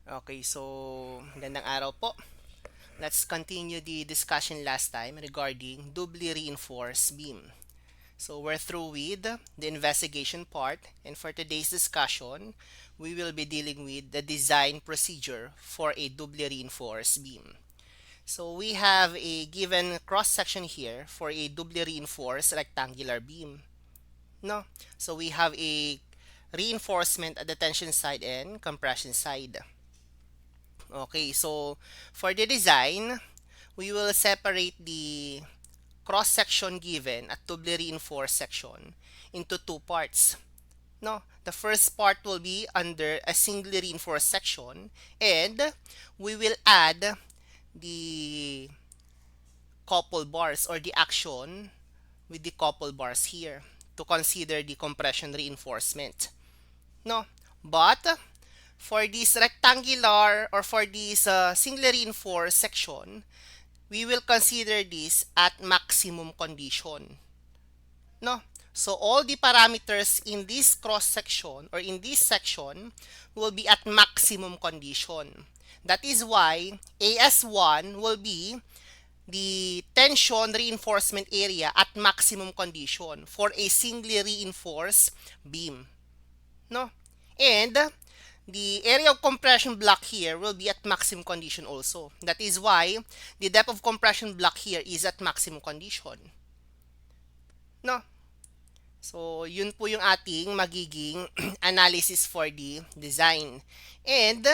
Okay, so magandang araw po. Let's continue the discussion last time regarding doubly reinforced beam. So we're through with the investigation part, and for today's discussion, we will be dealing with the design procedure for a doubly reinforced beam. So we have a given cross section here for a doubly reinforced rectangular beam. No? So we have a reinforcement at the tension side and compression side. Okay, so for the design, we will separate the cross section given at doubly reinforced section into two parts. No, the first part will be under a singly reinforced section, and we will add the couple bars or the action with the couple bars here to consider the compression reinforcement. No, but for this rectangular or for this singly reinforced section, we will consider this at maximum condition. No? So all the parameters in this cross section or in this section will be at maximum condition. That is why AS1 will be the tension reinforcement area at maximum condition for a singly reinforced beam. No? And the area of compression block here will be at maximum condition also. That is why the depth of compression block here is at maximum condition. No? So, yun po yung ating magiging analysis for the design. And,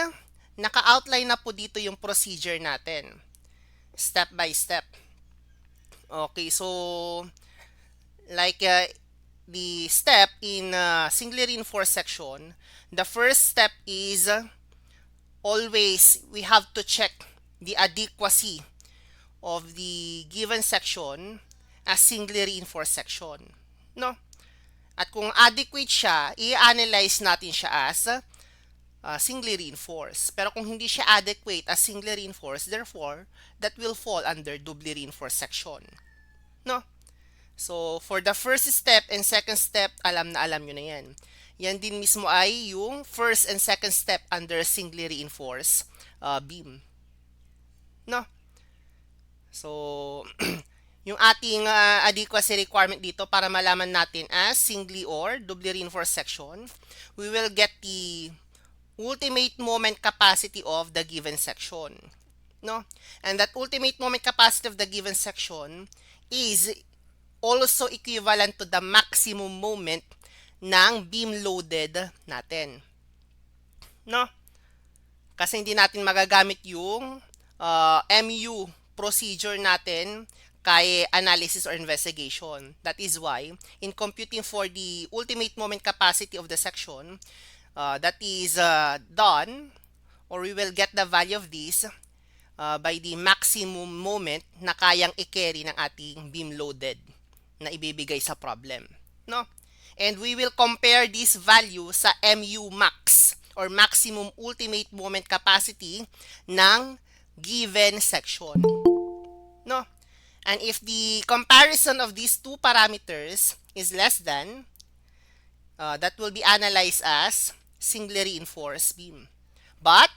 naka-outline na po dito yung procedure natin. Step by step. Okay, so, like the step in singly reinforced section, the first step is always we have to check the adequacy of the given section as singly reinforced section. No? At kung adequate siya, i-analyze natin siya as singly reinforced. Pero kung hindi siya adequate as singly reinforced, therefore, that will fall under doubly reinforced section. No? So, for the first step and second step, alam na alam nyo na yan. Yan din mismo ay yung first and second step under singly reinforced beam. No? So, yung ating adequacy requirement dito para malaman natin as singly or doubly reinforced section, we will get the ultimate moment capacity of the given section. No? And that ultimate moment capacity of the given section is also equivalent to the maximum moment ng beam loaded natin. No? Kasi hindi natin magagamit yung MU procedure natin kay analysis or investigation. That is why, in computing for the ultimate moment capacity of the section, that is done, or we will get the value of this by the maximum moment na kayang i-carry ng ating beam loaded na ibibigay sa problem. No? And we will compare this value sa MU max or maximum ultimate moment capacity ng given section. No? And if the comparison of these two parameters is less than, that will be analyzed as singly reinforced beam. But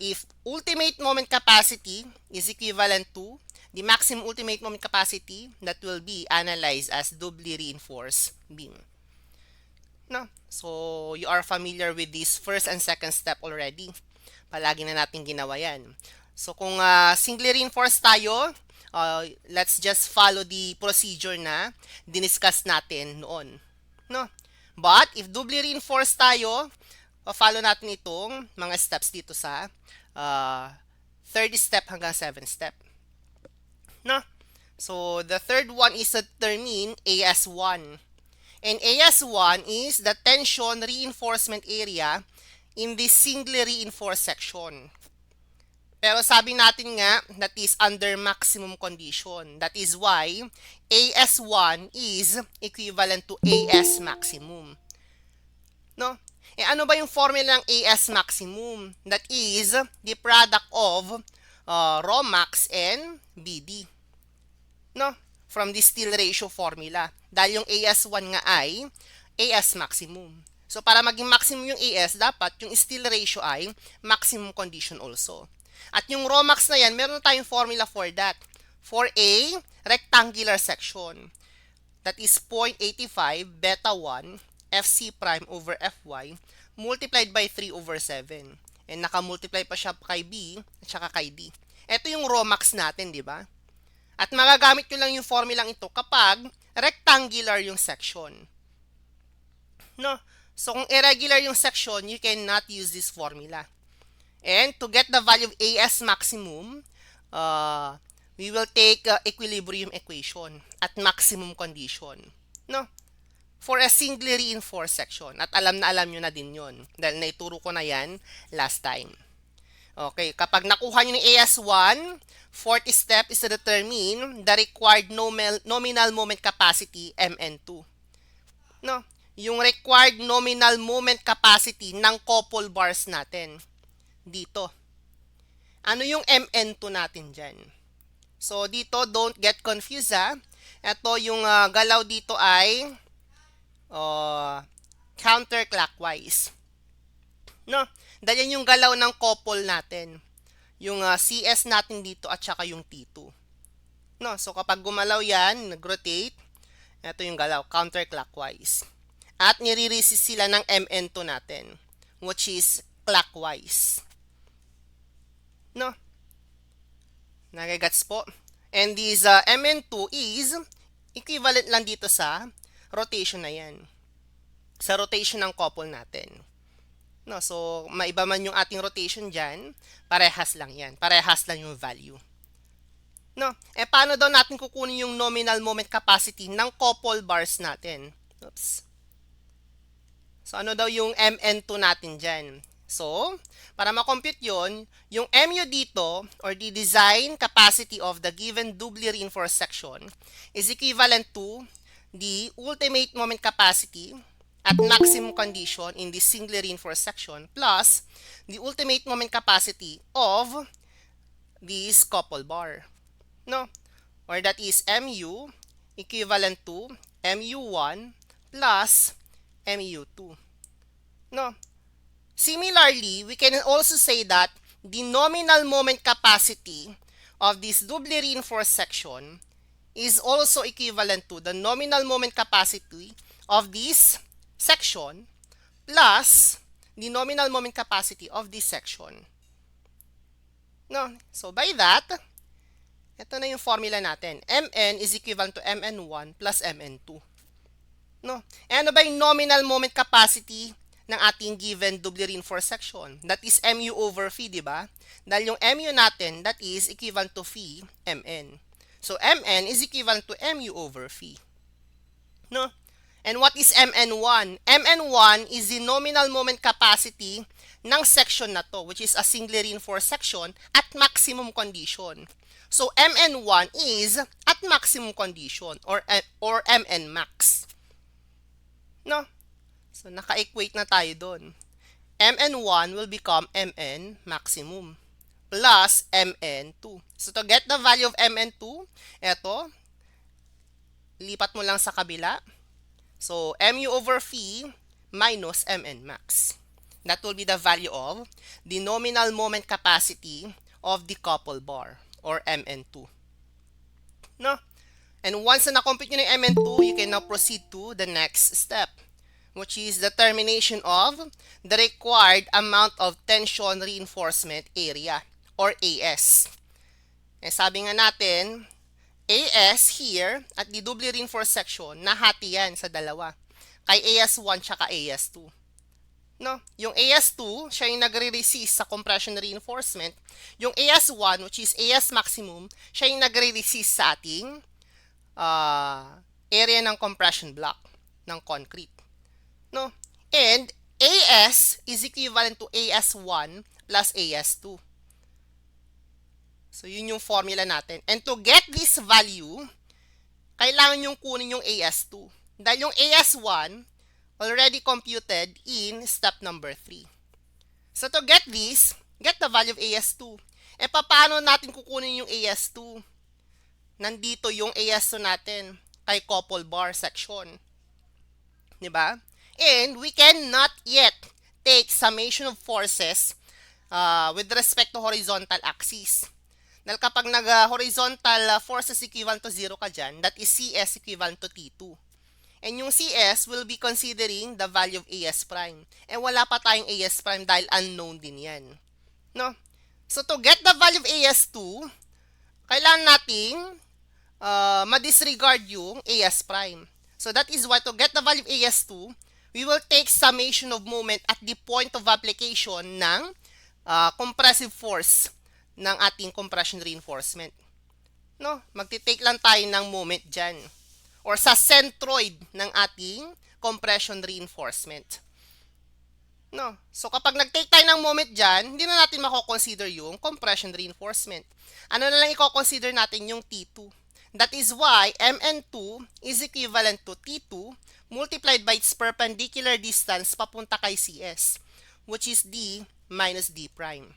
if ultimate moment capacity is equivalent to the maximum ultimate moment capacity, that will be analyzed as doubly reinforced beam. No? So, you are familiar with this first and second step already. Palagi na natin ginawa yan. So, kung singly reinforced tayo, let's just follow the procedure na diniscuss natin noon. No? But, if doubly reinforced tayo, follow natin itong mga steps dito sa third step hanggang 7th step. No? So, the third one is to determine AS1. And AS1 is the tension reinforcement area in this singly reinforced section. Pero sabi natin nga, that is under maximum condition. That is why AS1 is equivalent to AS maximum. No? Eh ano ba yung formula ng AS maximum? That is the product of rho max and BD. No? From the steel ratio formula. Dahil yung AS1 nga ay AS maximum. So, para maging maximum yung AS, dapat yung still ratio ay maximum condition also. At yung rho max na yan, meron tayong formula for that. For a rectangular section, that is 0.85 beta 1 FC prime over Fy multiplied by 3 over 7. And naka-multiply pa siya kay B at saka kay D. Ito yung rho max natin, di ba? At magagamit nyo lang yung formulang ito kapag rectangular yung section. No? So, kung irregular yung section, you cannot use this formula. And to get the value of AS maximum, we will take equilibrium equation at maximum condition. No? For a singly reinforced section. At alam nyo na din yon dahil naituro ko na yan last time. Okay, kapag nakuha nyo ng AS1, fourth step is to determine the required nominal moment capacity, MN2. No? Yung required nominal moment capacity ng couple bars natin. Dito. Ano yung MN2 natin dyan? So, dito, don't get confused ha. Ito, yung galaw dito ay counterclockwise. No? Dahil yan yung galaw ng couple natin. Yung CS natin dito at saka yung T2. No? So, kapag gumalaw yan, nag-rotate, ito yung galaw, counterclockwise. At nire-resist sila ng MN2 natin, which is clockwise. No? Nagagets po? And this MN2 is equivalent lang dito sa rotation na yan. Sa rotation ng couple natin. No? So, maiba man yung ating rotation dyan, parehas lang yan. Parehas lang yung value. No? Paano daw natin kukunin yung nominal moment capacity ng couple bars natin? Oops. So, ano daw yung MN2 natin dyan? So, para makompute yon, yung MU dito, or the design capacity of the given doubly reinforced section, is equivalent to the ultimate moment capacity at maximum condition in the singly reinforced section plus the ultimate moment capacity of this couple bar. No? Or that is MU equivalent to MU1 plus MU2. No? Similarly, we can also say that the nominal moment capacity of this doubly reinforced section is also equivalent to the nominal moment capacity of this section plus the nominal moment capacity of this section. No? So, by that, ito na yung formula natin. Mn is equivalent to Mn1 plus Mn2. No? Ano ba yung nominal moment capacity ng ating given doubly reinforced section? That is Mu over Phi, di ba? Dahil yung Mu natin, that is equivalent to Phi Mn. So, Mn is equivalent to Mu over Phi. No? And what is Mn1? Mn1 is the nominal moment capacity ng section na to, which is a singly reinforced section at maximum condition. So, Mn1 is at maximum condition or Mn max. No? So, naka-equate na tayo doon. Mn1 will become Mn maximum plus Mn2. So, to get the value of Mn2, eto, lipat mo lang sa kabila. So, Mu over Phi minus Mn max. That will be the value of the nominal moment capacity of the couple bar or Mn2. No? And once na na-compute nyo ng Mn2, you can now proceed to the next step, which is determination of the required amount of tension reinforcement area or AS. Sabi nga natin, AS here at the doubly reinforced section, nahati yan sa dalawa. Kay AS1 tsaka AS2. No? Yung AS2, siya yung nagre-resist sa compression reinforcement. Yung AS1, which is AS maximum, siya yung nagre-resist sa ating area ng compression block ng concrete. No? And AS is equivalent to AS1 plus AS2. So, yun yung formula natin. And to get this value, kailangan yung kunin yung AS2. Dahil yung AS1 already computed in step number 3. So, to get this, get the value of AS2. Paano natin kukunin yung AS2? Nandito yung AS2 natin kay couple bar section. Diba? And we cannot yet take summation of forces with respect to horizontal axis. Dahil kapag nag-horizontal forces equivalent to 0 ka dyan, that is CS equivalent to T2. And yung CS will be considering the value of AS prime. And wala pa tayong AS prime dahil unknown din yan. No? So to get the value of AS2, kailangan nating ma-disregard yung AS prime. So that is why to get the value of AS2, we will take summation of moment at the point of application ng compressive force ng ating compression reinforcement. No? Magti-take lang tayo ng moment dyan. Or sa centroid ng ating compression reinforcement. No? So kapag nag-take tayo ng moment dyan, hindi na natin mako-consider yung compression reinforcement. Ano na lang i-consider natin yung T2. That is why Mn2 is equivalent to T2 multiplied by its perpendicular distance papunta kay CS, which is D minus D prime.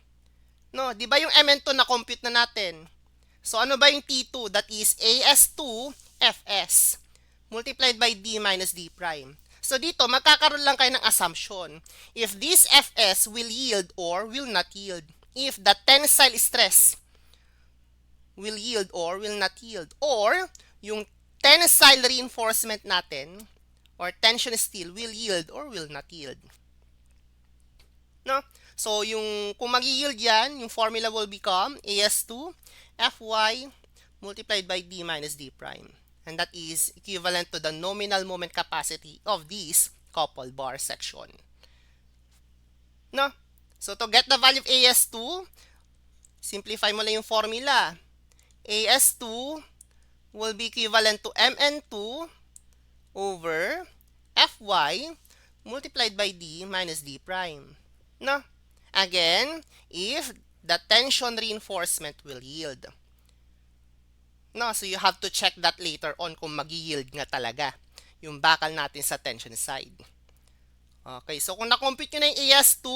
No, di ba yung Mn2 na compute na natin? So ano ba yung T2? That is AS2 Fs multiplied by D minus D prime. So dito, magkakaroon lang kayo ng assumption. If this Fs will yield or will not yield. If the tensile stress will yield or will not yield. Or, yung tensile reinforcement natin or tension steel will yield or will not yield. No? So, kung mag-yield yan, yung formula will become AS2 Fy multiplied by D minus D prime. And that is equivalent to the nominal moment capacity of this coupled bar section. No? So, to get the value of AS2, simplify mo lang yung formula. AS2 will be equivalent to Mn2 over Fy multiplied by D minus D prime. No? Again, if the tension reinforcement will yield. No, so you have to check that later on kung mag-yield nga talaga yung bakal natin sa tension side. Okay, so kung na-compute nyo na yung AS2,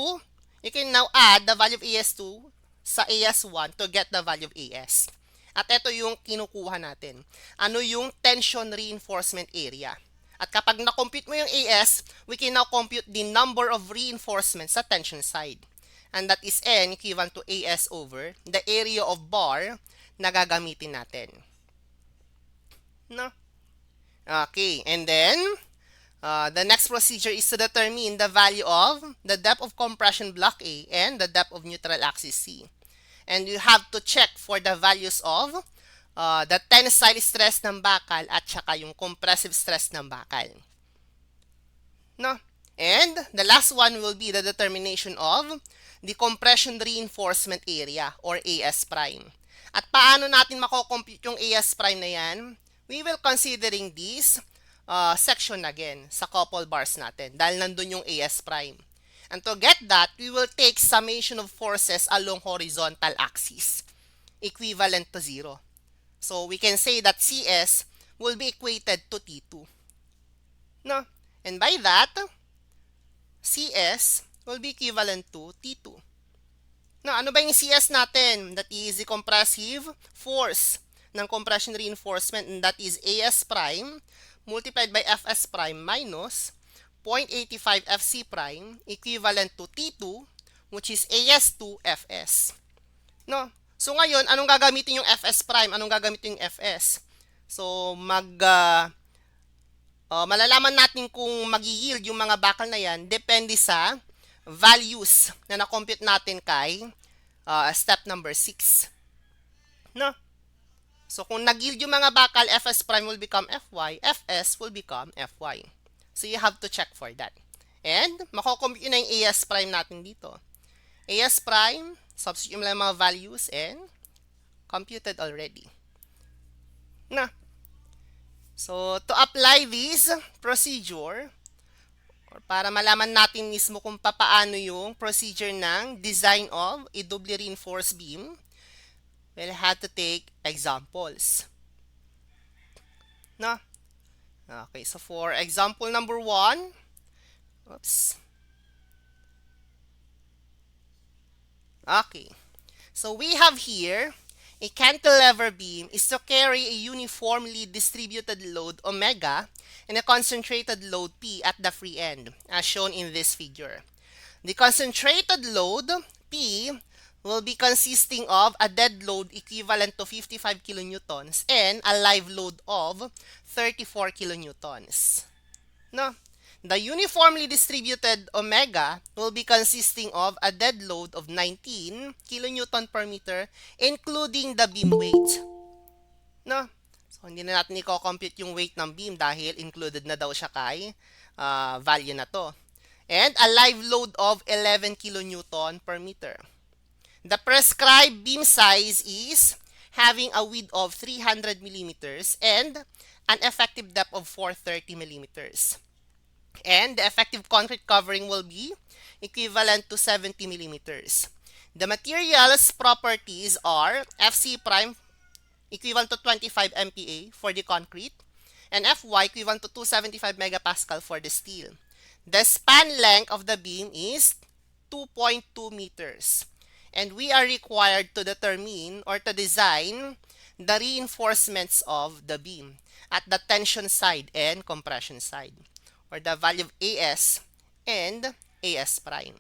you can now add the value of AS2 sa AS1 to get the value of AS. At ito yung kinukuha natin. Ano yung tension reinforcement area? At kapag na-compute mo yung AS, we can now compute the number of reinforcements sa tension side. And that is N equivalent to AS over the area of bar na gagamitin natin. No? Okay, and then the next procedure is to determine the value of the depth of compression block A and the depth of neutral axis C. And you have to check for the values of the tensile stress ng bakal at saka yung compressive stress ng bakal. No? And the last one will be the determination of the compression reinforcement area or AS prime. At paano natin mako-compute yung AS prime na yan? We will considering this section again sa couple bars natin dahil nandun yung AS prime. And to get that, we will take summation of forces along horizontal axis equivalent to 0. So we can say that CS will be equated to T2. No? And by that, CS will be equivalent to T2. No, ano ba yung CS natin? That is the compressive force ng compression reinforcement, and that is AS prime multiplied by FS prime minus 0.85 FC prime equivalent to T2, which is AS2 FS. No? So ngayon, anong gagamitin yung FS prime? Anong gagamitin yung FS? So malalaman natin kung mag-yield yung mga bakal na yan depende sa values na na-compute natin kay step number 6. No? So, kung nag-yield yung mga bakal, Fs prime will become Fy, Fs will become Fy. So, you have to check for that. And, makocompute na yung As prime natin dito. As prime, substitute mo lang mga values and computed already. Na. So, to apply this procedure, or para malaman natin mismo kung paano yung procedure ng design of a doubly reinforced beam, we'll have to take examples. No? Okay, so for example number 1, oops. Okay. So we have here A cantilever beam is to carry a uniformly distributed load omega and a concentrated load P at the free end, as shown in this figure. The concentrated load P will be consisting of a dead load equivalent to 55 kilonewtons and a live load of 34 kilonewtons. No? The uniformly distributed omega will be consisting of a dead load of 19 kilonewton per meter, including the beam weight. No? So, hindi na natin i-compute yung weight ng beam dahil included na daw siya kay value na to. And a live load of 11 kilonewton per meter. The prescribed beam size is having a width of 300 millimeters and an effective depth of 430 millimeters. And the effective concrete covering will be equivalent to 70 millimeters. The material's properties are Fc prime equivalent to 25 MPa for the concrete and Fy equivalent to 275 megapascal for the steel. The span length of the beam is 2.2 meters. And we are required to determine or to design the reinforcements of the beam at the tension side and compression side, or the value of AS and AS prime.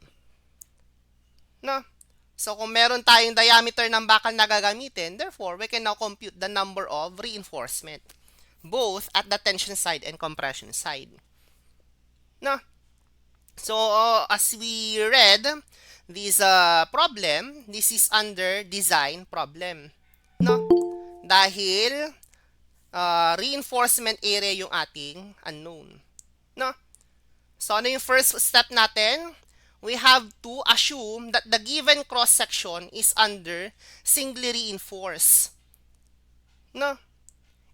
No? So kung meron tayong diameter ng bakal na gagamitin, therefore, we can now compute the number of reinforcement, both at the tension side and compression side. No? So, as we read this problem, this is under design problem. No? Dahil reinforcement area yung ating unknown. No? So, ano yung first step natin? We have to assume that the given cross-section is under singly reinforced. No?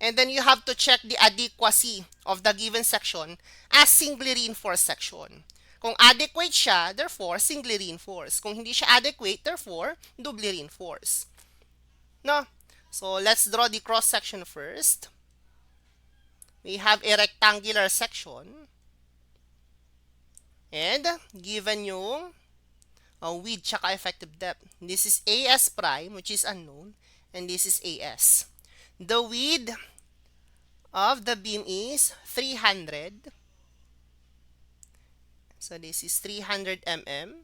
And then you have to check the adequacy of the given section as singly reinforced section. Kung adequate siya, therefore, singly reinforced. Kung hindi siya adequate, therefore, doubly reinforced. No? So, let's draw the cross-section first. We have a rectangular section. And, given yung width tsaka effective depth. This is AS prime, which is unknown. And this is AS. The width of the beam is 300. So, this is 300 mm.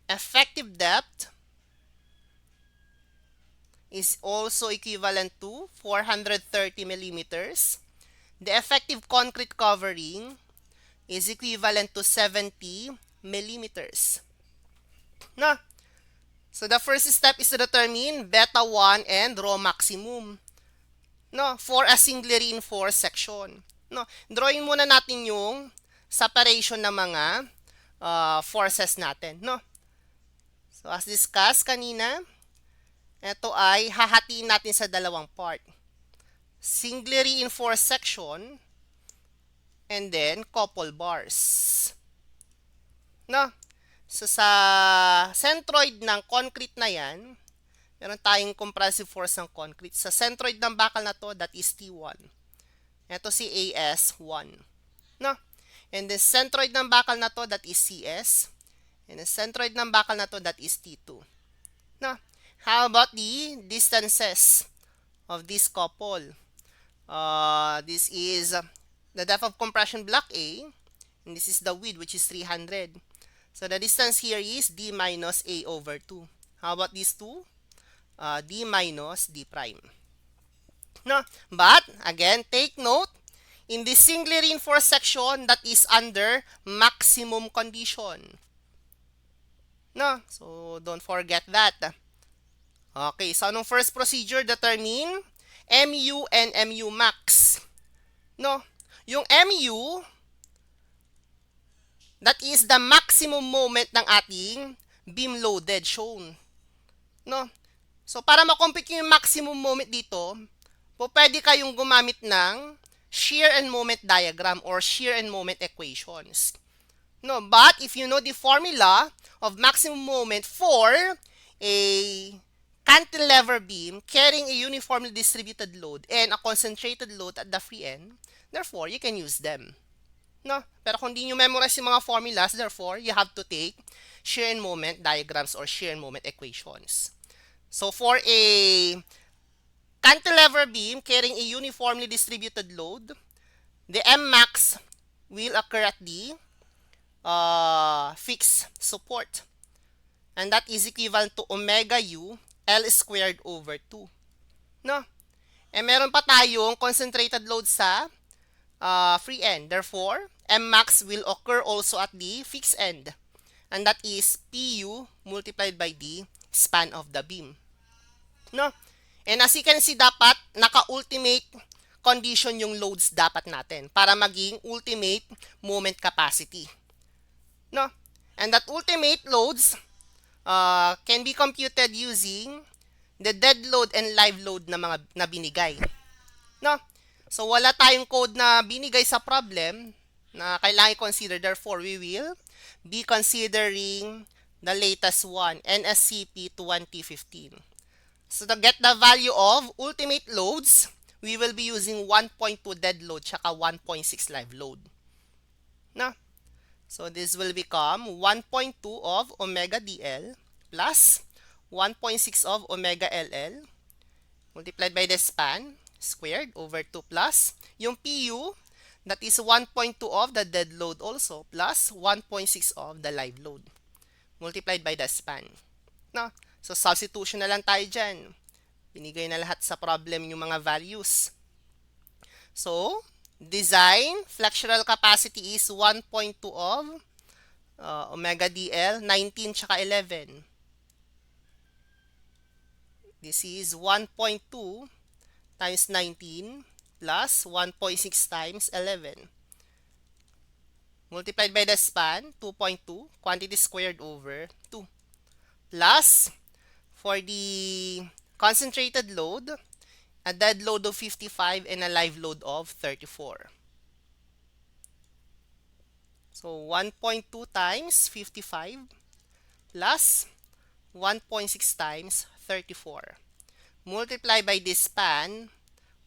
Effective depth is also equivalent to 430 millimeters. The effective concrete covering is equivalent to 70 millimeters. No? So, the first step is to determine beta 1 and rho maximum. No? For a singly reinforced section. No? Drawing muna natin yung separation ng mga forces natin. No? So, as discussed kanina, ito ay hahatiin natin sa dalawang part. Singly reinforced section and then couple bars. No? So, sa centroid ng concrete na yan, meron tayong compressive force ng concrete. Sa centroid ng bakal na to, that is T1. Ito si AS1. No? And the centroid ng bakal na to, that is CS. And the centroid ng bakal na to, that is T2. No? How about the distances of this couple? This is the depth of compression block A. And this is the width, which is 300. So, the distance here is D minus A over 2. How about these two? D minus D prime. No? But, again, take note, in this singly reinforced section, that is under maximum condition. No? So, don't forget that. Okay, so anong first procedure? Determine MU and MU max. No? Yung MU, that is the maximum moment ng ating beam loaded shown. No? So, para makompute yung maximum moment dito, pwede kayong gumamit ng shear and moment diagram or shear and moment equations. No, but if you know the formula of maximum moment for a cantilever beam carrying a uniformly distributed load and a concentrated load at the free end, therefore, you can use them. No? Pero kung hindi nyo memorize yung mga formulas, therefore, you have to take shear and moment diagrams or shear and moment equations. So for a cantilever beam carrying a uniformly distributed load, the Mmax will occur at the fixed support. And that is equivalent to omega u L squared over 2. No? Meron pa tayong concentrated load sa free end. Therefore, Mmax will occur also at the fixed end. And that is Pu multiplied by the span of the beam. No? And as you can see, dapat naka-ultimate condition yung loads dapat natin para maging ultimate moment capacity. No? And that ultimate loads can be computed using the dead load and live load na binigay. No? So wala tayong code na binigay sa problem na kailangan i-consider. Therefore, we will be considering the latest one, NSCP 2015. So to get the value of ultimate loads, we will be using 1.2 dead load tsaka 1.6 live load. No? So this will become 1.2 of omega DL plus 1.6 of omega LL multiplied by the span squared over 2 plus yung PU, that is 1.2 of the dead load also plus 1.6 of the live load multiplied by the span. No? So substitution na lang tayo dyan. Binigay na lahat sa problem yung mga values. So, design flexural capacity is 1.2 of omega DL, 19 tsaka 11. This is 1.2 times 19 plus 1.6 times 11. Multiplied by the span, 2.2, quantity squared over 2. Plus, for the concentrated load, a dead load of 55 and a live load of 34. So 1.2 times 55 plus 1.6 times 34. Multiply by this span,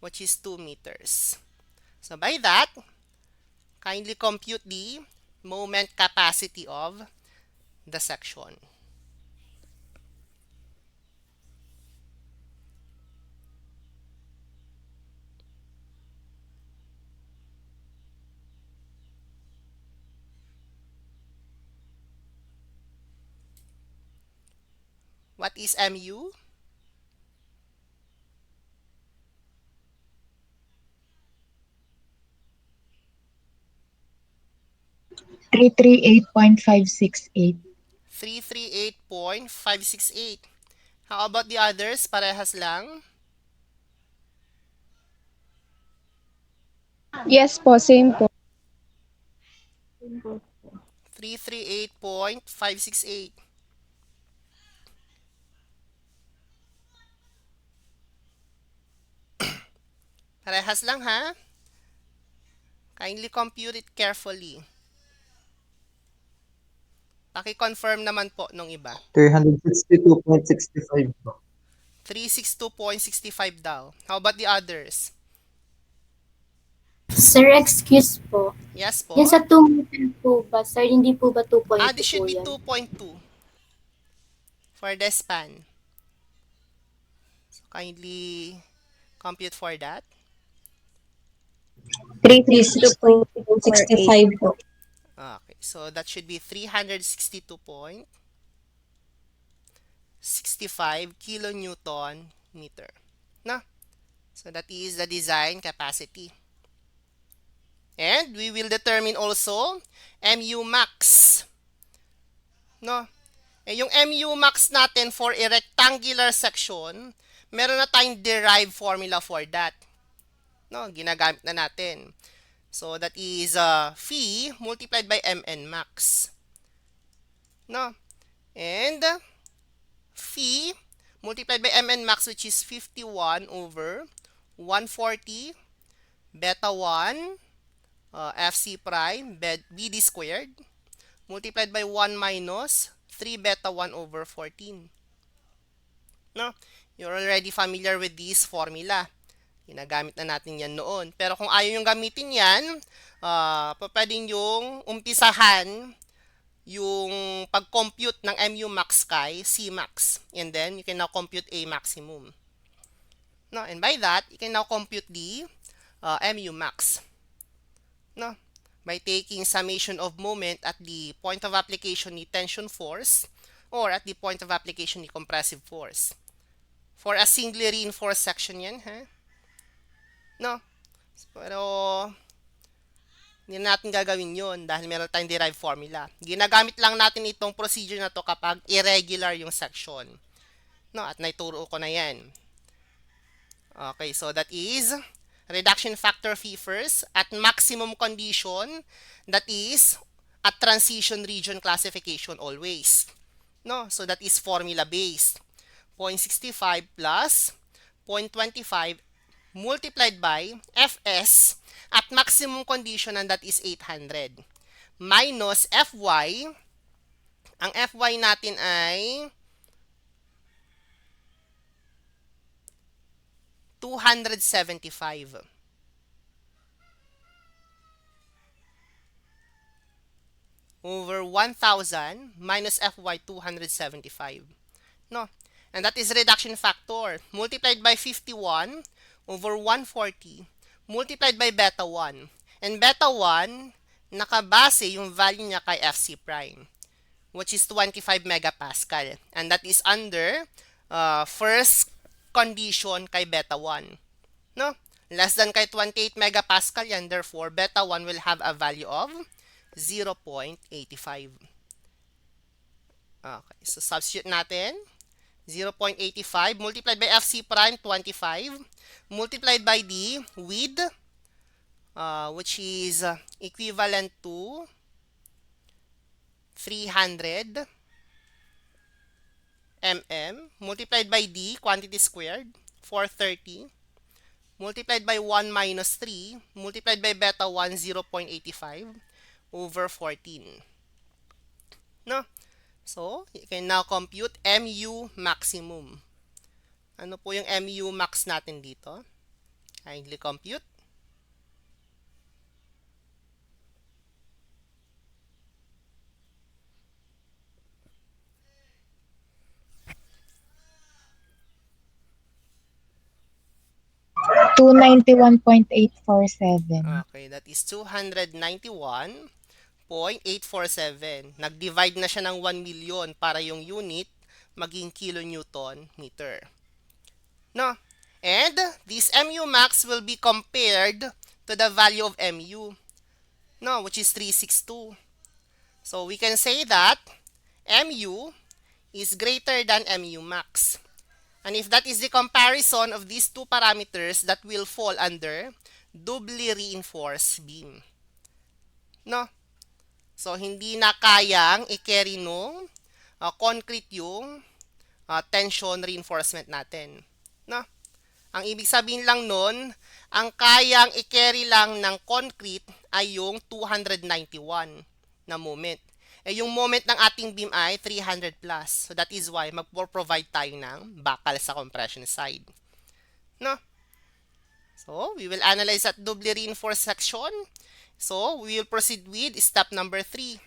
which is 2 meters. So by that, kindly compute the moment capacity of the section. What is MU? $338.568. 338.568. How about the others? Parehas lang. Yes po, same po. 338.568. Parehas lang ha. Kindly compute it carefully. Paki-confirm naman po nung iba. 362.65 po. 362.65 daw. How about the others? Sir, excuse po. Yes po. Yan sa 2 meter po ba, sir? Hindi po ba 2.2 This should po be yan? 2.2 for the span. So kindly compute for that. 362.65 po. Okay, so that should be 362.65 kilonewton meter. No? So that is the design capacity. And we will determine also MU max. No? Yung MU max natin for a rectangular section, meron na tayong derived formula for that. No, ginagamit na natin. So that is phi multiplied by Mn max. No? And phi multiplied by Mn max, which is 51 over 140 beta 1 Fc prime BD squared multiplied by 1 minus 3 beta 1 over 14. No? You're already familiar with this formula. Ginagamit na natin yan noon. Pero kung ayaw yung gamitin yan, pwedeng yung umpisahan yung pag-compute ng MU max kay C max. And then, you can now compute A maximum. No? And by that, you can now compute the MU max. No? By taking summation of moment at the point of application ni tension force or at the point of application ni compressive force. For a singly reinforced section yan, ha? No? Pero, hindi natin gagawin yun dahil meron tayong derived formula. Ginagamit lang natin itong procedure na to kapag irregular yung section. No? At naituro ko na yan. Okay, so that is reduction factor phi first at maximum condition, that is at transition region classification always. No? So that is formula based. 0.65 plus 0.25 multiplied by Fs at maximum condition, and that is 800 minus Fy. Ang Fy natin ay 275 over 1,000 minus Fy 275. No? And that is reduction factor multiplied by 51 over 140 multiplied by beta 1. And beta 1, nakabase yung value niya kay Fc prime, which is 25 megapascal. And that is under first condition kay beta 1. No? Less than kay 28 megapascal yan. Therefore, beta 1 will have a value of 0.85. Okay, so substitute natin. 0.85 multiplied by Fc prime, 25, multiplied by the width, which is equivalent to 300 mm, multiplied by d, quantity squared, 430, multiplied by 1 minus 3, multiplied by beta 1, 0.85, over 14. No? So, you can now compute MU maximum. Ano po yung MU max natin dito? Kindly compute. $291.847. Okay, that is 291.847. Nag-divide na siya ng 1 million para yung unit maging kilonewton meter. No? And this MU max will be compared to the value of MU, no, which is 362. So we can say that MU is greater than MU max. And if that is the comparison of these two parameters, that will fall under doubly reinforced beam. No? So, hindi na kayang i-carry nung concrete yung tension reinforcement natin. No? Ang ibig sabihin lang nun, ang kayang i-carry lang ng concrete ay yung 291 na moment. Eh, yung moment ng ating beam ay 300 plus. So, that is why mag-provide tayo ng bakal sa compression side. No? So, we will analyze at doubly reinforced section. So, we will proceed with step number 3.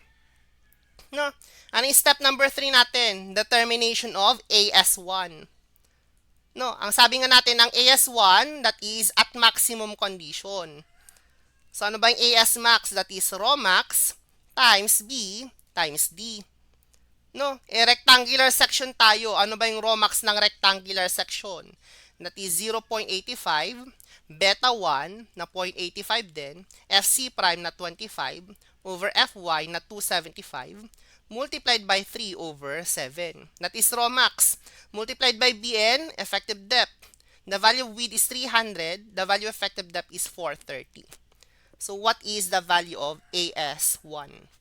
No? Ano yung step number 3 natin? Determination of AS1. No? Ang sabi nga natin ng AS1, that is at maximum condition. So, ano ba yung AS max? That is rho max times B times D. No? Rectangular section tayo. Ano ba yung rho max ng rectangular section? That is 0.85, beta 1 na 0.85 din, Fc prime na 25, over Fy na 275, multiplied by 3 over 7. That is rho max. Multiplied by Bn, effective depth. The value of width is 300. The value of effective depth is 430. So, what is the value of AS1?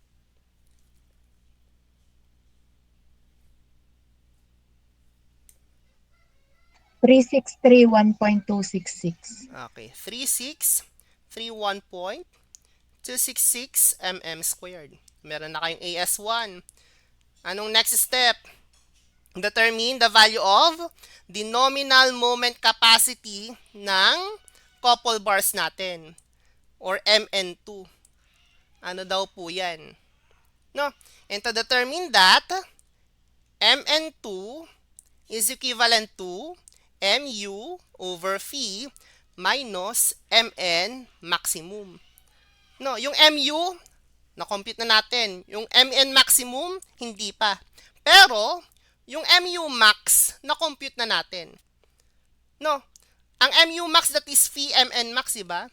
3631.266. Okay, 3631.266 mm squared. Meron na kayong AS1. Anong next step? Determine the value of the nominal moment capacity ng couple bars natin or MN2. Ano daw po yan? No? And to determine that, Mn2 is equivalent to Mu over phi minus Mn maximum. No, yung Mu, na-compute na natin. Yung Mn maximum, hindi pa. Pero, yung Mu max, na-compute na natin. No, ang Mu max that is phi Mn max, diba?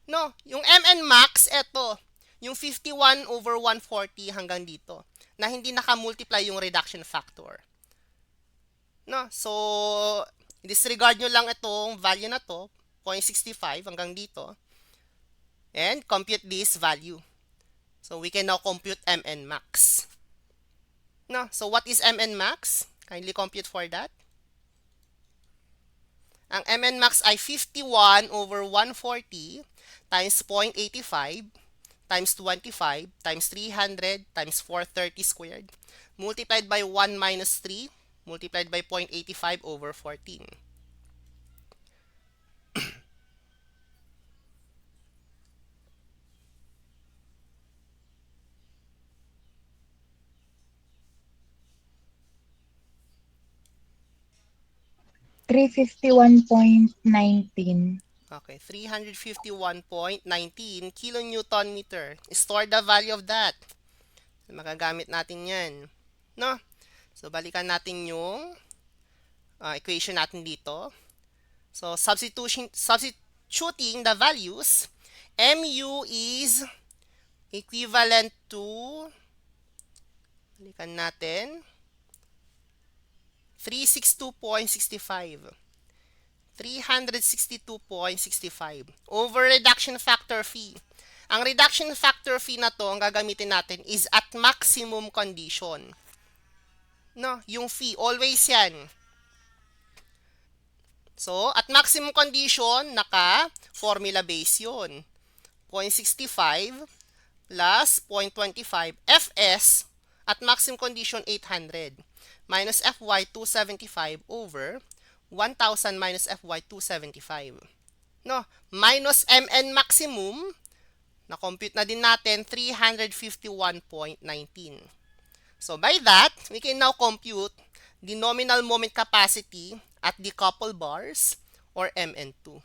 No, yung Mn max, eto, yung 51 over 140 hanggang dito, na hindi naka-multiply yung reduction factor. No, so, disregard nyo lang itong value na to, 0.65 hanggang dito, and compute this value. So, we can now compute Mn max. No, so what is Mn max? Kindly compute for that. Ang Mn max ay 51 over 140 times 0.85 times 25 times 300 times 430 squared multiplied by 1 minus 3 multiplied by 0.85 over 14. $351.19. Okay, 351.19 kilonewton meter. Store the value of that. Magagamit natin yan. No? So, balikan natin yung equation natin dito. So, substituting the values, Mu is equivalent to, balikan natin, 362.65. 362.65 over reduction factor phi. Ang reduction factor phi na to, ang gagamitin natin is at maximum condition. No, yung phi, always yan. So, at maximum condition, naka-formula base yun. 0.65 plus 0.25 Fs at maximum condition 800 minus Fy 275 over 1,000 minus Fy 275. No, minus Mn maximum, na-compute na din natin 351.19. So by that, we can now compute the nominal moment capacity at the couple bars or Mn2.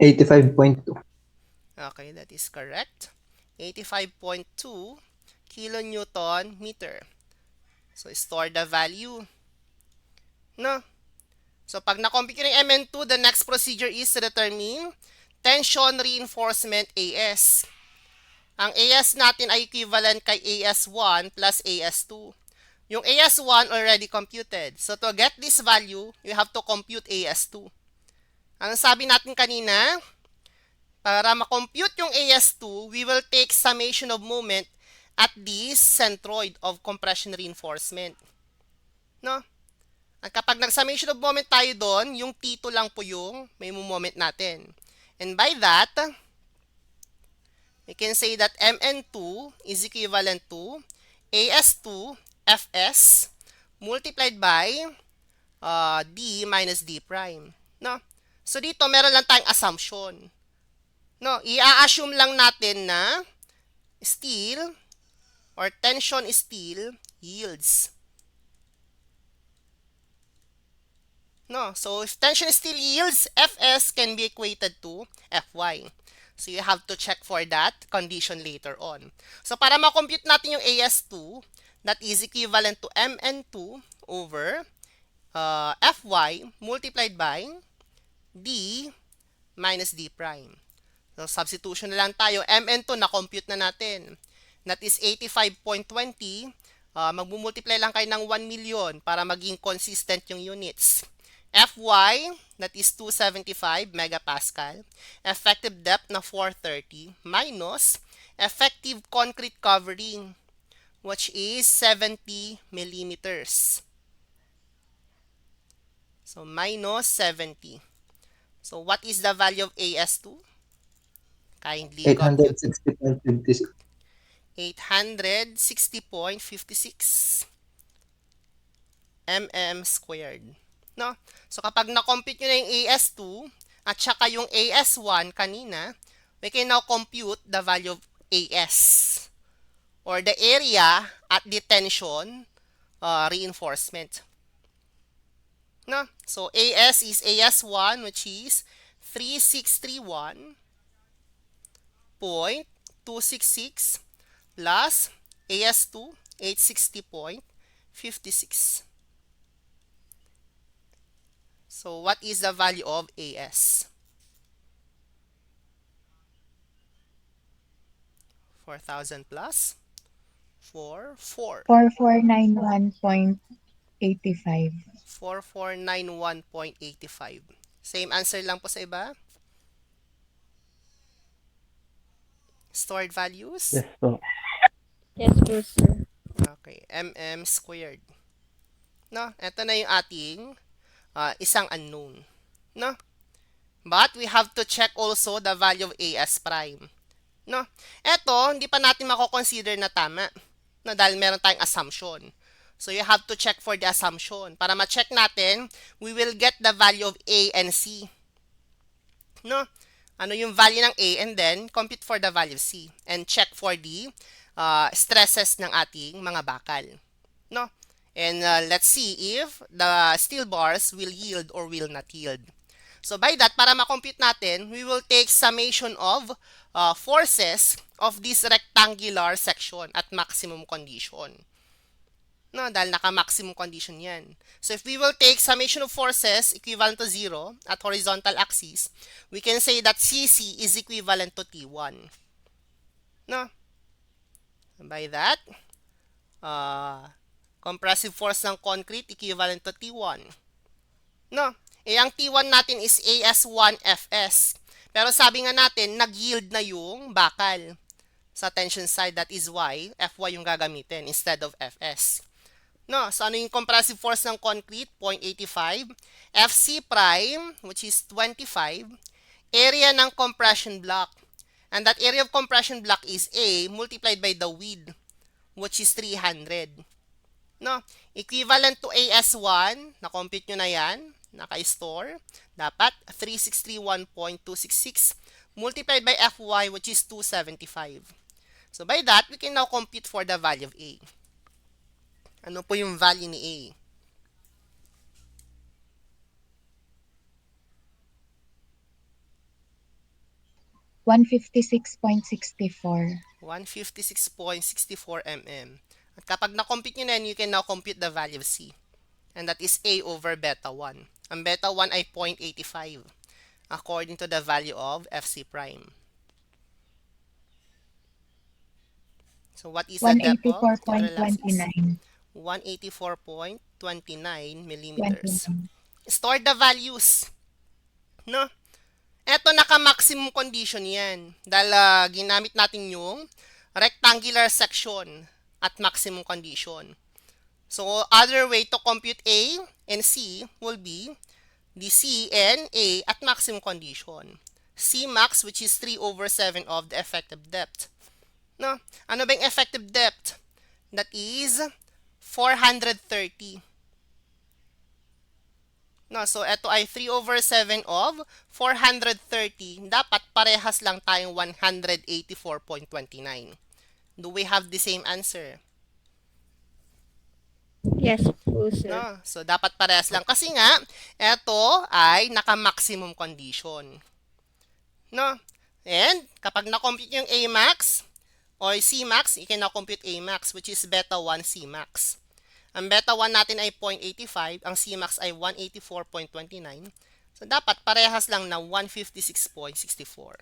$85.2. Okay, that is correct. 85.2 kilonewton meter. So, store the value. No? So, pag na-compute yung Mn2, the next procedure is to determine tension reinforcement AS. Ang AS natin ay equivalent kay AS1 plus AS2. Yung AS1 already computed. So, to get this value, you have to compute AS2. Ang sabi natin kanina, para ma-compute yung AS2, we will take summation of moment at this centroid of compression reinforcement. No? At kapag nag-summation of moment tayo doon, yung T2 lang po yung may moment natin. And by that, we can say that Mn2 is equivalent to AS2 Fs multiplied by D minus D prime. No? So dito, meron lang tayong assumption. No, i-assume lang natin na steel or tension steel yields. No, so if tension steel yields, Fs can be equated to Fy. So you have to check for that condition later on. So para ma-compute natin yung AS2, that is equivalent to Mn2 over Fy multiplied by D minus D prime. So, substitution na lang tayo. Mn2, na-compute na natin. That is 85.20. Magmumultiply lang kayo ng 1 million para maging consistent yung units. Fy, that is 275 megapascal. Effective depth na 430 minus effective concrete covering, which is 70 millimeters. So, minus 70. So, what is the value of AS2? Kindly compute. 860.56. 860.56. mm squared. No? So, kapag na-compute nyo na yung AS2 at saka yung AS1 kanina, we can now compute the value of AS or the area at the tension reinforcement. No? So, AS is AS1, which is 3631.266 plus AS2, 860.56. So, what is the value of AS? 4,000 plus 4, 4. 4491.85. 4491.85. Same answer lang po sa iba. Stored values? Yes po. Yes po, sir. Okay, mm squared. No, ito na yung ating isang unknown. No? But we have to check also the value of AS prime. No? Ito, hindi pa natin mako-consider na tama. No, dahil meron tayong assumption. So, you have to check for the assumption. Para ma-check natin, we will get the value of A and C. No? Ano yung value ng A and then compute for the value of C. And check for the stresses ng ating mga bakal. No? And let's see if the steel bars will yield or will not yield. So by that, para ma-compute natin, we will take summation of forces of this rectangular section at maximum condition. No, dahil naka-maximum condition yan. So if we will take summation of forces equivalent to 0 at horizontal axis, we can say that CC is equivalent to T1. No? By that, compressive force ng concrete equivalent to T1. No? Ang T1 natin is AS1FS. Pero sabi nga natin, nag-yield na yung bakal sa tension side. That is why Fy yung gagamitin instead of Fs. No? So ano yung compressive force ng concrete? 0.85. Fc prime, which is 25. Area ng compression block. And that area of compression block is A multiplied by the width, which is 300. No? Equivalent to AS1, na-compute nyo na yan, naka-store. Dapat 3631.266 multiplied by Fy, which is 275. So by that, we can now compute for the value of A. Ano po yung value ni A? $156.64. 156.64 mm. At kapag na-compute nyo na yan, you can now compute the value of C. And that is A over beta 1. Ang beta 1 ay 0.85 according to the value of Fc prime. So what is the depth of lateral axis? 184.29. 184.29 millimeters. Store the values. No? Eto, naka-maximum condition yan. Dahil ginamit natin yung rectangular section at maximum condition. So, other way to compute A and C will be the C and A at maximum condition. C max, which is 3 over 7 of the effective depth. No? Ano ba yung effective depth? That is 430. No, so ito ay 3 over 7 of 430. Dapat parehas lang tayong 184.29. Do we have the same answer? Yes po, sir. No, so dapat parehas lang. Kasi nga, ito ay naka-maximum condition. No? And kapag na-compute yung A max or C max, you can now compute A max, which is beta 1 C max. Ang beta 1 natin ay 0.85, ang C max ay 184.29. So dapat parehas lang na 156.64.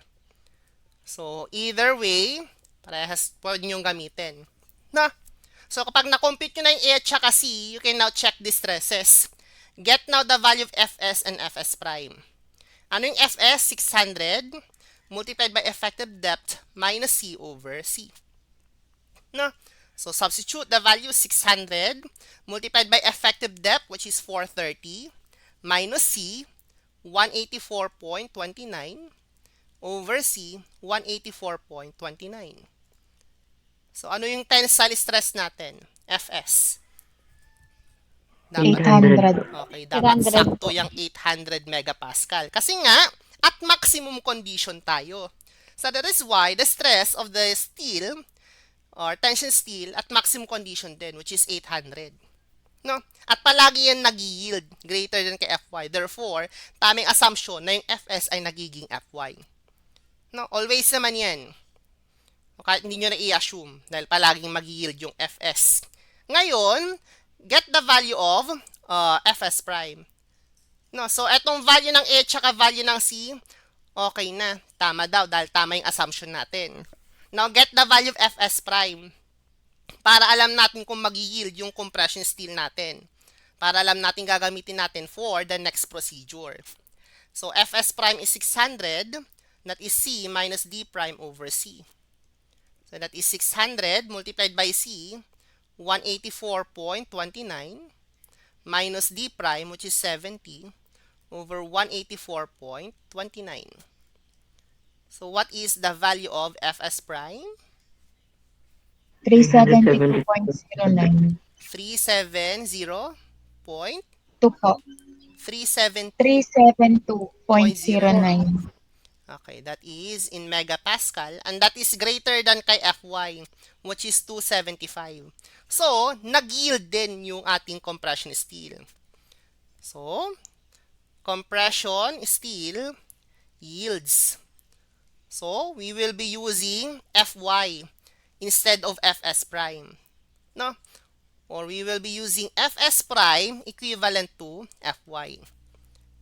So either way, parehas pwede nyo gamitin. Na? So kapag na-compute nyo na yung A at saka C, you can now check the stresses. Get now the value of Fs and Fs prime. Ano yung Fs? 600 multiplied by effective depth minus C over C. No? So substitute the value 600 multiplied by effective depth, which is 430, minus C, 184.29, over C, 184.29. So ano yung tensile stress natin? Fs. Dapat, 800. okay, dapat 800 sakto po. yung 800 megapascal. Kasi nga, at maximum condition tayo. So that is why the stress of the steel or tension steel at maximum condition din, which is 800. No? At palagi yan nag-yield greater than kay Fy. Therefore, tamang assumption na yung Fs ay nagiging Fy. No? Always naman yan. Kahit hindi nyo na i-assume dahil palaging mag-yield yung Fs. Ngayon, get the value of Fs prime. No? So, etong value ng A at value ng C, okay na. Tama daw dahil tama yung assumption natin. Now, get the value of Fs prime. Para alam natin kung mag-yield yung compression steel natin. Para alam natin gagamitin natin for the next procedure. So, Fs prime is 600. That is C minus D prime over C. So, that is 600 multiplied by C, 184.29 minus D prime, which is 70, over 184.29. So, what is the value of Fs prime? 372.09. 370 point 2 po. 372. 372.09. Okay, that is in megapascal and that is greater than kay Fy, which is 275. So, nag-yield din yung ating compression steel. So, compression steel yields. So, we will be using Fy instead of Fs prime. No? Or we will be using Fs prime equivalent to Fy.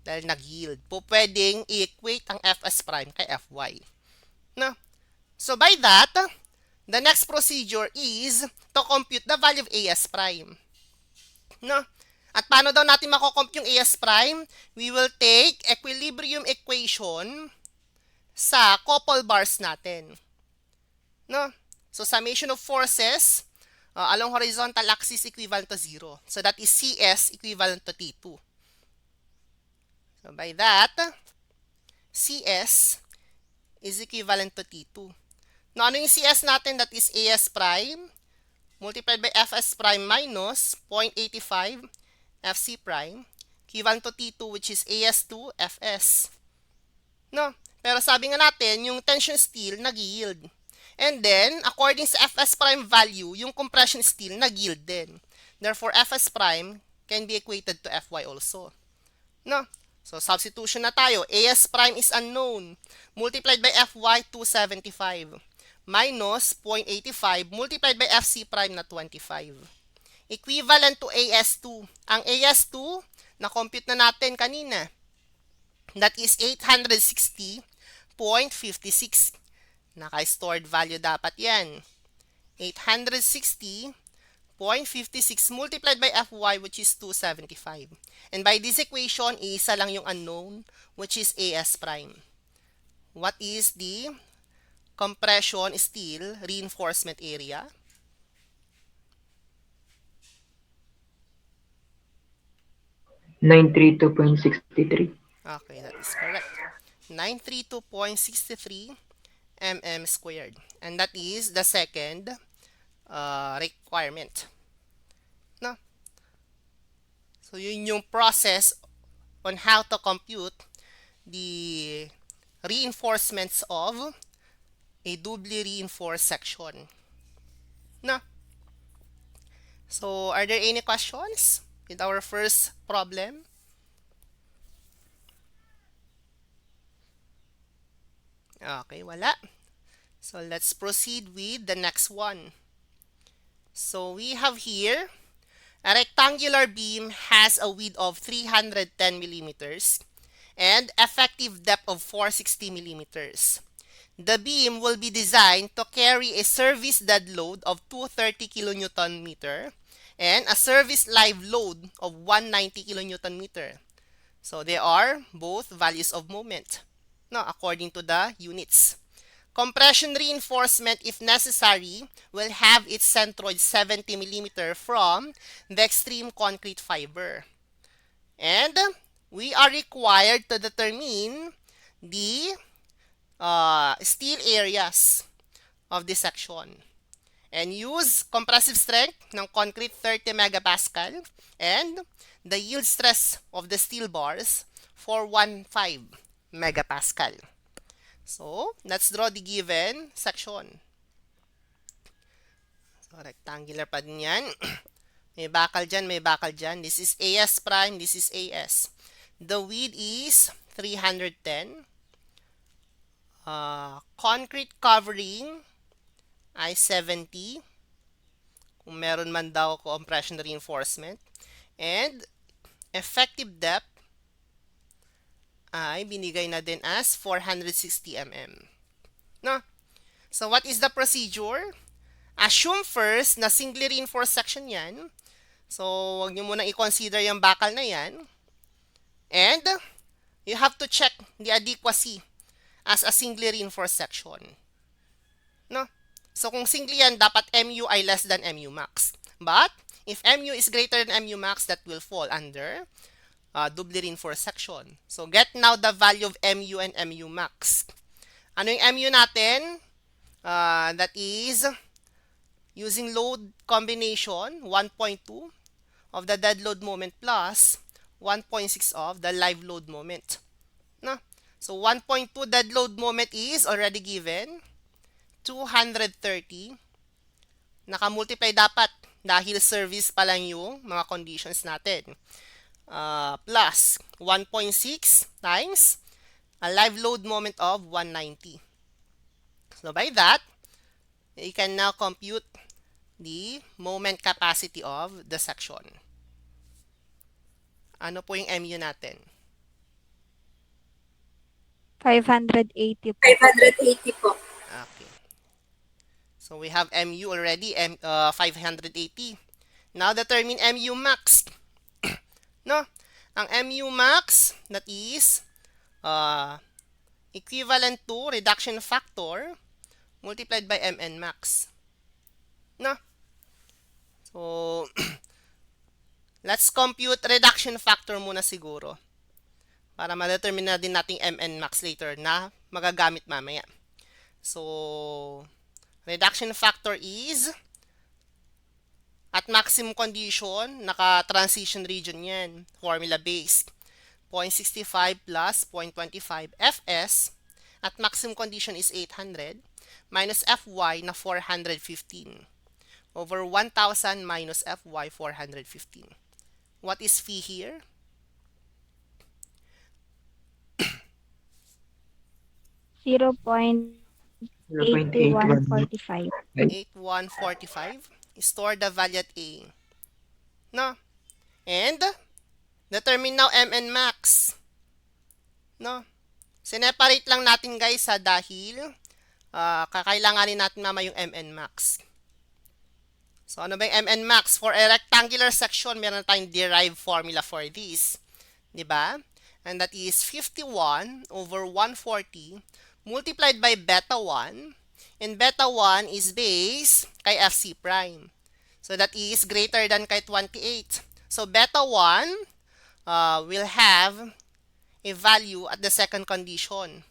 Dahil nag-yield. Po pwedeng i-equate ang Fs prime kay Fy. No? So, by that, the next procedure is to compute the value of As prime. No? At paano daw natin mako-compute yung As prime? We will take equilibrium equation sa couple bars natin. No? So, summation of forces along horizontal axis equivalent to 0. So, that is Cs equivalent to T2. So, by that, Cs is equivalent to T2. Now, ano yung Cs natin? That is As prime multiplied by Fs prime minus 0.85 Fc prime equivalent to T2, which is As2 Fs. No? Pero sabi nga natin, yung tension steel nag-yield. And then, according sa Fs prime value, yung compression steel nag-yield din. Therefore, Fs prime can be equated to Fy also. No? So, substitution na tayo. As prime is unknown. Multiplied by Fy, 275. Minus 0.85 multiplied by Fc prime na 25. Equivalent to As2. Ang As2, na-compute na natin kanina. That is 860.56. Naka-stored value dapat yan. 860.56 multiplied by Fy, which is 275. And by this equation, isa lang yung unknown, which is As prime. What is the compression steel reinforcement area? $932.63. Okay, that is correct. 932.63 mm squared. And that is the second requirement. No? So, yun yung process on how to compute the reinforcements of a doubly reinforced section. No? So, are there any questions with our first problem? Okay, wala. So, let's proceed with the next one. So, we have here, a rectangular beam has a width of 310 millimeters and effective depth of 460 millimeters. The beam will be designed to carry a service dead load of 230 kilonewton meter and a service live load of 190 kilonewton meter. So, they are both values of moment, no, according to the units. Compression reinforcement, if necessary, will have its centroid 70 mm from the extreme concrete fiber. And we are required to determine the steel areas of this section. and use compressive strength ng concrete 30 megapascal and the yield stress of the steel bars 415 megapascal. So, let's draw the given section. So, rectangular pa din yan. May bakal dyan, may bakal dyan. This is AS prime, this is AS. The width is 310. Concrete covering ay 70. Kung meron man daw compression reinforcement. And effective depth ay binigay na din as 460 mm. No? So, what is the procedure? Assume first na singly reinforced section yan. So, wag nyo munang i-consider yung bakal na yan. And, you have to check the adequacy as a singly reinforced section. No? So, kung singly yan, dapat MU ay less than MU max. But, if MU is greater than MU max, that will fall under doubly reinforced section. So, get now the value of MU and MU max. Ano yung MU natin? That is, using load combination, 1.2 of the dead load moment plus 1.6 of the live load moment. No? So, 1.2 dead load moment is already given. 230. Naka-multiply dapat dahil service pa lang yung mga conditions natin. Plus 1.6 times a live load moment of 190. So, by that, you can now compute the moment capacity of the section. Ano po yung MU natin? 580 po. 580 po. Okay. So, we have MU already, 580. Now, determine MU max. No? Ang MU max, that is equivalent to reduction factor multiplied by MN max. No? So, let's compute reduction factor muna siguro. Para ma-determine na din natin MN max later na magagamit mamaya. So, reduction factor is at maximum condition, naka-transition region yan. Formula based. 0.65 plus 0.25 Fs at maximum condition is 800 minus Fy na 415 over 1,000 minus Fy 415. What is phi here? 0.8145. 8145. Store the value at A. No? And, determine now MN max. No? Sineparate lang natin guys dahil kakailanganin natin mama yung MN max. So, ano ba yung MN max? For a rectangular section, meron tayong derived formula for this. Diba? And that is 51 over 140 multiplied by beta 1. And beta 1 is base kay FC prime. So, that is greater than kay 28. So, beta 1 will have a value at the second condition,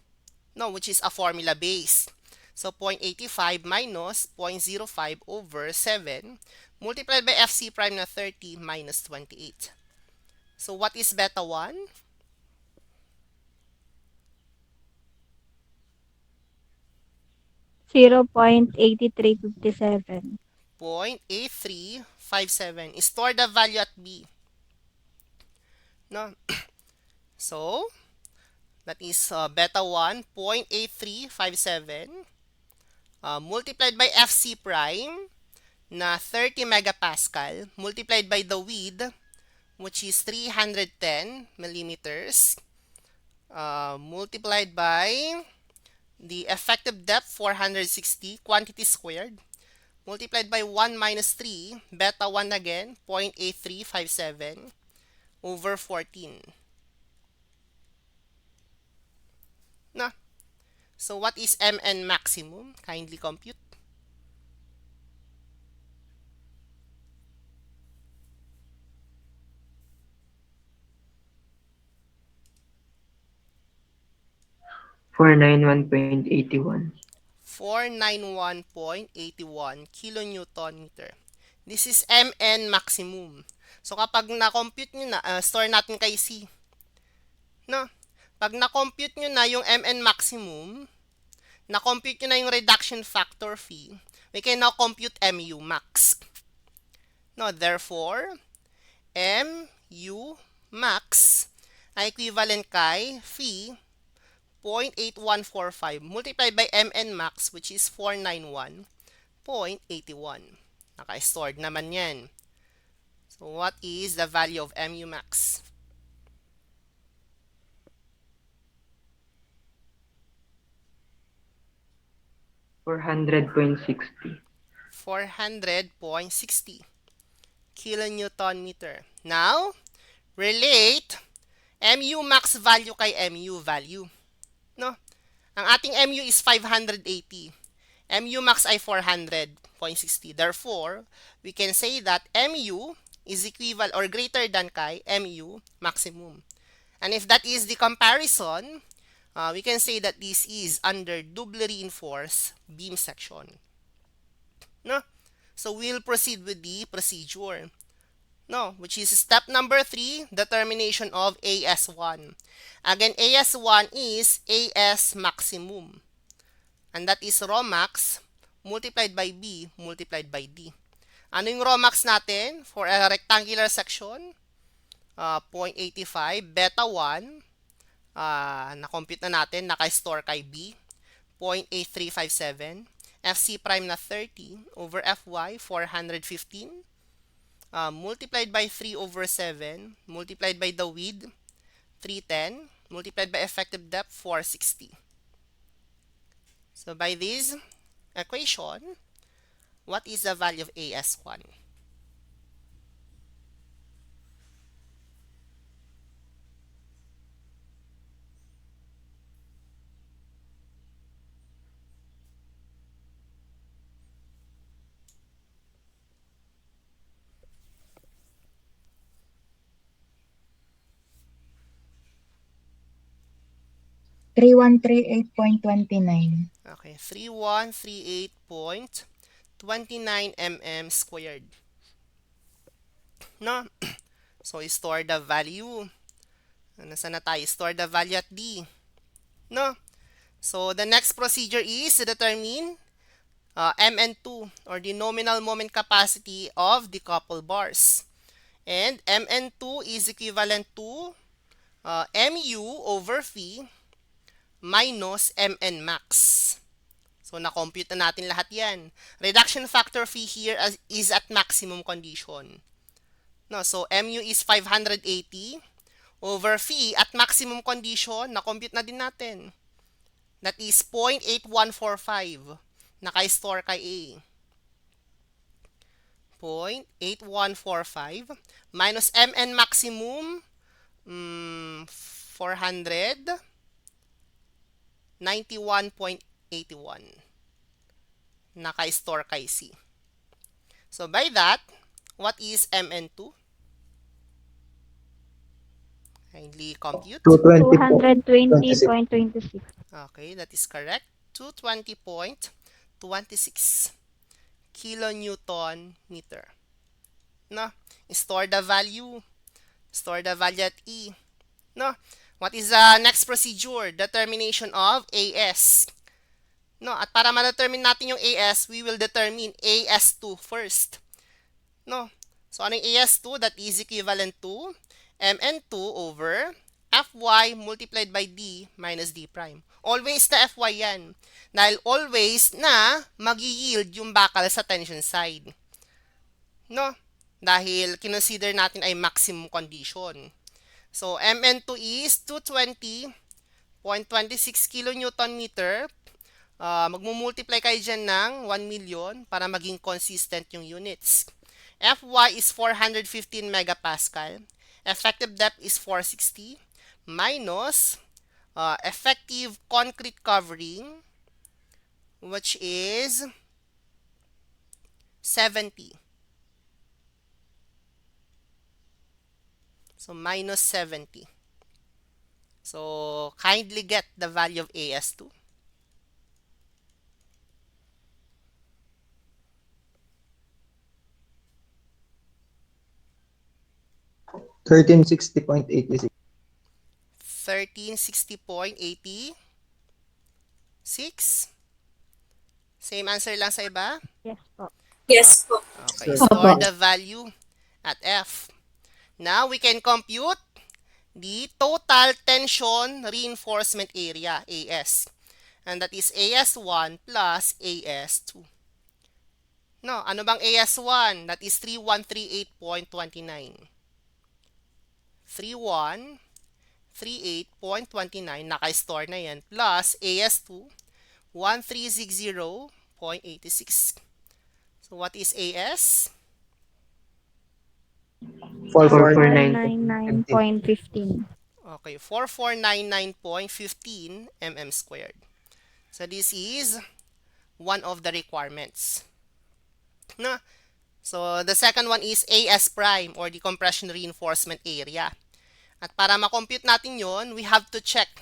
no, which is a formula base. So, 0.85 minus 0.05 over 7 multiplied by FC prime na 30 minus 28. So, what is beta 1? $0.8357. 0.8357. Store the value at B. No? So, that is beta 1, 0.8357 multiplied by FC prime na 30 megapascal multiplied by the width, which is 310 millimeters, multiplied by the effective depth, 460, quantity squared, multiplied by 1 minus 3, beta 1 again, 0.8357, over 14. Na? So, what is MN maximum? Kindly compute. $491.81. 491.81 kilonewton meter. This is Mn maximum. So kapag na-compute nyo na, store natin kay C. No? Pag na-compute nyo na yung Mn maximum, na-compute nyo na yung reduction factor phi, we can now compute Mu max. No, therefore, Mu max ay equivalent kay phi 0.8145 multiplied by Mn max, which is 491.81. Naka-stored naman yan. So what is the value of Mu max? $400.60. 400.60 kilonewton meter. Now, relate Mu max value kay Mu value. No? Ang ating Mu is 580. Mu max ay 400.60. Therefore, we can say that Mu is equivalent or greater than kay Mu maximum. And if that is the comparison, we can say that this is under doubly reinforced beam section. No? So we'll proceed with the procedure. No, which is step number 3, determination of AS1. Again, AS1 is AS maximum. And that is rho max multiplied by B multiplied by D. Ano yung rho max natin? For a rectangular section, 0.85. Beta 1, na-compute na natin, naka-store kay B, 0.8357. FC prime na 30 over Fy, 415. Multiplied by 3 over 7, multiplied by the width, 310, multiplied by effective depth, 460. So by this equation, what is the value of AS1? Three one three 3138.29. Okay, 3138.29 mm squared. No? So, store the value. Nasaan na tayo? Store the value at D. No? So, the next procedure is to determine Mn2 or the nominal moment capacity of the couple bars. And Mn2 is equivalent to Mu over phi minus Mn max. So, na-compute na natin lahat yan. Reduction factor phi here is at maximum condition. No, so, Mu is 580 over phi at maximum condition, na-compute na din natin. That is 0.8145. Naka-store kay A. 0.8145 minus Mn maximum, 400. 91.81. Naka-store kay C. So, by that, what is Mn2? Kindly compute. 220.26. Okay, that is correct. 220.26 kilonewton meter. No? Store the value. Store the value at E. No? What is the next procedure? Determination of AS. No, at para ma-determine natin yung AS, we will determine AS2 first. No. So ano yung AS2? That is equivalent to Mn2 over Fy multiplied by D minus D prime. Always na Fy yan. Dahil always na mag-yield yung bakal sa tension side. No? Dahil kinonsider natin ay maximum condition. So, Mn2 is 220.26 kilonewton meter. Magmumultiply kayo dyan ng 1 million para maging consistent yung units. Fy is 415 megapascal. Effective depth is 460 minus effective concrete covering, which is 70. So, minus 70. So, kindly get the value of AS2. 1360.86. 1360.86. Same answer lang sa iba? Yes po. Yes po. Okay, Sir. store Opo. the value at F. Now, we can compute the total tension reinforcement area, AS. And that is AS1 plus AS2. No, ano bang AS1? That is 3138.29. 3138.29, naka-store na yan, plus AS2, 1360.86. So, what is AS? 4499. 499.15. Okay, 4499.15 mm squared. So, this is one of the requirements. No? So, the second one is AS prime or the compression reinforcement area. At para ma-compute natin yon, we have to check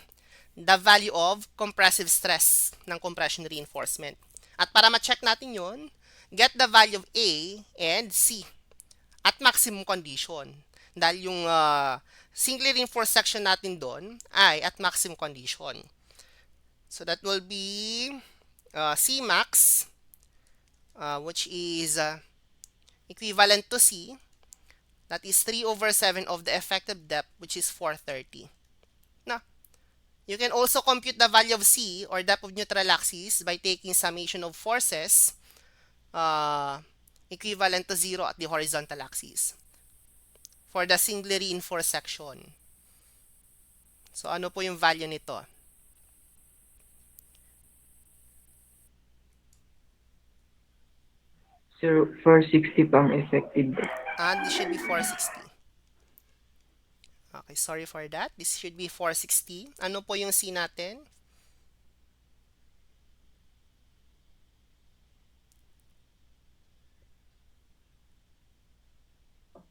the value of compressive stress ng compression reinforcement. At para ma-check natin yon, get the value of A and C at maximum condition. Dahil yung singly reinforced section natin doon ay at maximum condition. So that will be C max, which is equivalent to C. That is 3/7 of the effective depth, which is 430. Now, you can also compute the value of C or depth of neutral axis by taking summation of forces equivalent to 0 at the horizontal axis for the singly reinforced section. So, ano po yung value nito? Sir, 460 pang effective. And this should be 460. Okay, sorry for that. This should be 460. Ano po yung C natin?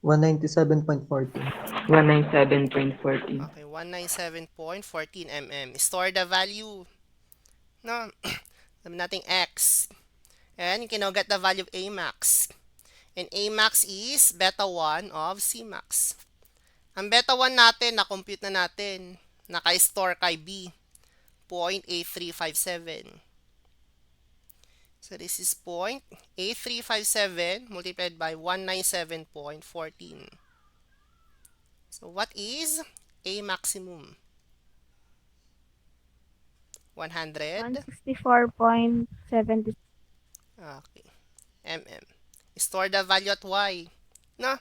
197.14. 197.14. Okay, 197.14 mm. Store the value. No? Sabi natin X. And you can now get the value of A max. And A max is beta 1 of C max. Ang beta 1 natin, na-compute na natin. Naka-store kay B. 0.8357. So this is 0.8357 multiplied by 197.14. So what is A maximum? 100? 164.70. Okay. Mm. Store the value at Y. No?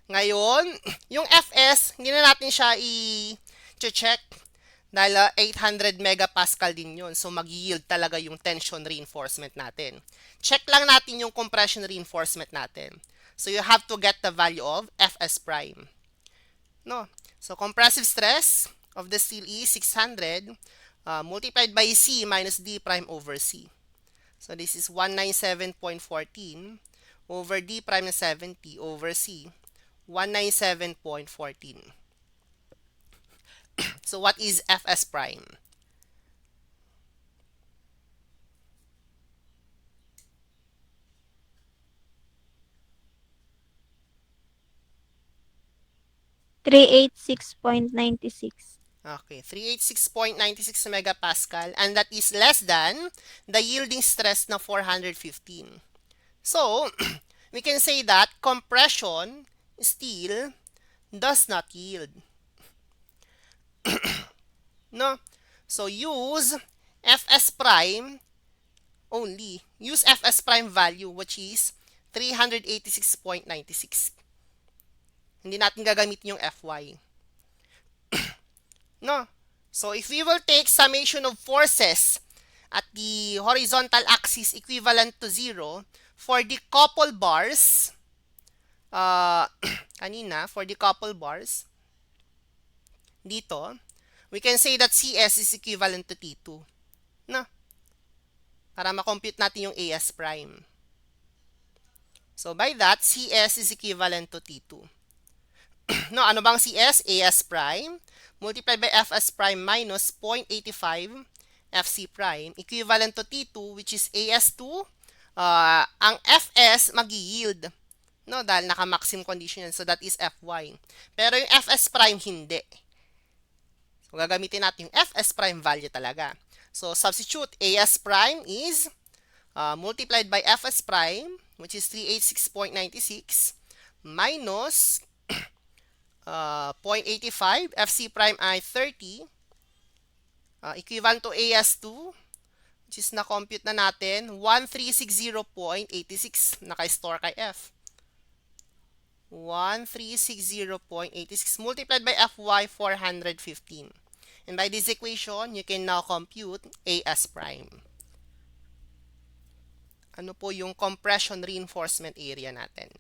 Ngayon, yung Fs, hindi na natin siya i-check dahil 800 megapascal din yun. So, mag-yield talaga yung tension reinforcement natin. Check lang natin yung compression reinforcement natin. So, you have to get the value of Fs prime. No? So, compressive stress of the steel is 600 multiplied by C minus D prime over C. So, this is 197.14 over D prime na 70 over C. 197.14. So, what is Fs prime? $386.96. Okay, 386.96 megapascal, and that is less than the yielding stress na 415. So, we can say that compression steel does not yield. No? So, use Fs prime only. Use Fs prime value, which is 386.96. Hindi natin gagamitin yung Fy. No? So, if we will take summation of forces at the horizontal axis equivalent to 0 for the couple bars, kanina, for the couple bars, dito, we can say that CS is equivalent to T2. No? Para ma-compute natin yung AS prime. So, by that, CS is equivalent to T2. No, ano bang CS? AS prime multiplied by Fs prime minus 0.85 Fc prime equivalent to T2, which is AS2. Ang Fs mag-yield. No, dahil naka-maximum condition yan. So, that is Fy. Pero yung Fs prime, hindi. So, gagamitin natin yung Fs prime value talaga. So, substitute As prime is multiplied by Fs prime, which is 386.96, minus 0.85. Fc prime ay 30. Equivalent to As2, which is na-compute na natin, 1360.86 naka-store kay F. 1360.86 multiplied by Fy, 415. And by this equation, you can now compute As prime. Ano po yung compression reinforcement area natin?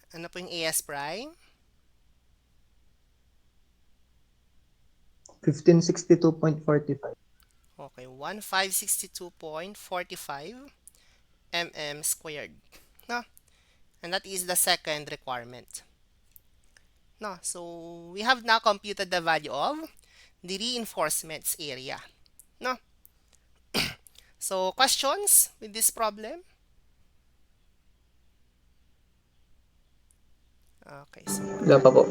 Ano po yung As prime? 1562.45. Okay, 1562.45 mm squared. No? And that is the second requirement. No? So, we have now computed the value of the reinforcements area. No? So, questions with this problem? Okay, so Wala pa po.